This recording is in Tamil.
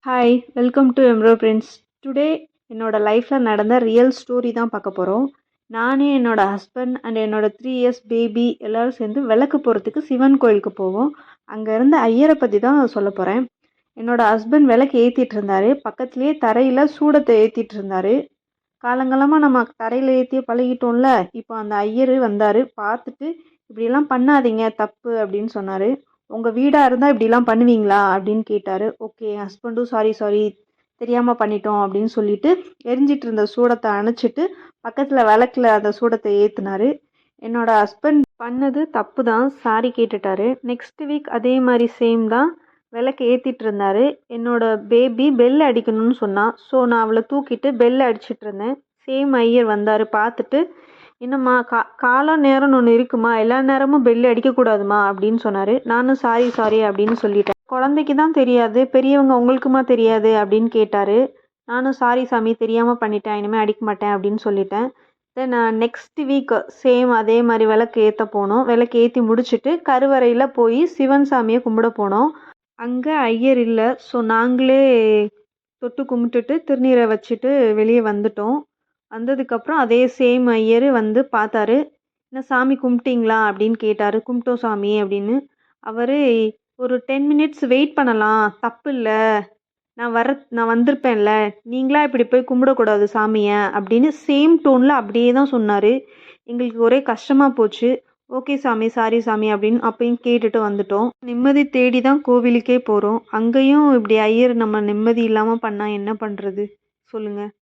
Hi welcome to Emro Prince. Today என்னோட லைஃப்பில் நடந்த ரியல் ஸ்டோரி தான் பார்க்க போகிறோம். நானே என்னோடய ஹஸ்பண்ட் அண்ட் என்னோடய 3 இயர்ஸ் பேபி எல்லோரும் சேர்ந்து விளக்கு போகிறதுக்கு சிவன் கோயிலுக்கு போவோம். அங்கே இருந்த ஐயரை பற்றி தான் சொல்ல போகிறேன். என்னோடய ஹஸ்பண்ட் விளக்கு ஏற்றிட்டு இருந்தார். பக்கத்துலேயே தரையில் சூடத்தை ஏற்றிட்டு இருந்தார். காலங்காலமாக நம்ம தரையில் ஏற்றியே பழகிட்டோம்ல. இப்போ அந்த ஐயர் வந்தார். பார்த்துட்டு இப்படிலாம் பண்ணாதீங்க தப்பு அப்படின்னு சொன்னார். உங்கள் வீடாக இருந்தால் இப்படிலாம் பண்ணுவீங்களா அப்படின்னு கேட்டார். ஓகே, ஹஸ்பண்டும் சாரி தெரியாமல் பண்ணிட்டோம் அப்படின்னு சொல்லிட்டு எரிஞ்சிட்டு இருந்த சூடத்தை அணைச்சிட்டு பக்கத்தில் விளக்கில் அந்த சூடத்தை ஏற்றுனாரு. என்னோடய ஹஸ்பண்ட் பண்ணது தப்பு தான், சாரி கேட்டுட்டாரு. நெக்ஸ்ட் வீக் அதே மாதிரி சேம் தான் விளக்கு ஏற்றிட்டு இருந்தார். என்னோட பேபி பெல் அடிக்கணும்னு சொன்னான். ஸோ நான் அவளை தூக்கிட்டு பெல் அடிச்சிட்டு இருந்தேன். சேம் ஐயர் வந்தார். பார்த்துட்டு என்னம்மா காலம் நேரம்னு ஒன்று இருக்குமா, எல்லா நேரமும் பெல் அடிக்கக்கூடாதுமா அப்படின்னு சொன்னார். நானும் சாரி அப்படின்னு சொல்லிட்டேன். குழந்தைக்கு தான் தெரியாது, பெரியவங்க உங்களுக்குமா தெரியாது அப்படின்னு கேட்டார். நானும் சாரி சாமி தெரியாமல் பண்ணிட்டேன், இனிமேல் அடிக்க மாட்டேன் அப்படின்னு சொல்லிட்டேன். தென் நெக்ஸ்ட் வீக் சேம் அதே மாதிரி விளக்கு ஏற்ற போனோம். விளக்கு ஏற்றி முடிச்சுட்டு கருவறையில் போய் சிவன் சாமியை கும்பிட போனோம். அங்கே ஐயர் இல்லை. ஸோ நாங்களே தொட்டு கும்பிட்டுட்டு திருநீரை வச்சுட்டு வெளியே வந்துட்டோம். வந்ததுக்கப்புறம் அதே சேம் ஐயர் வந்து பார்த்தாரு. என்ன சாமி கும்பிட்டீங்களா அப்படின்னு கேட்டார். கும்பிட்டோம் சாமி அப்படின்னு. அவர் ஒரு 10 மினிட்ஸ் வெயிட் பண்ணலாம், தப்பு இல்லை, நான் வந்திருப்பேன்ல, நீங்களா இப்படி போய் கும்பிடக்கூடாது சாமியை அப்படின்னு சேம் டோனில் அப்படியே தான் சொன்னார். எங்களுக்கு ஒரே கஷ்டமாக போச்சு. ஓகே சாமி, சாரி சாமி அப்படின்னு அப்பயும் கேட்டுட்டு வந்துட்டோம். நிம்மதி தேடி தான் கோவிலுக்கே போகிறோம். அங்கேயும் இப்படி ஐயர் நம்ம நிம்மதி இல்லாமல் பண்ணால் என்ன பண்ணுறது சொல்லுங்கள்.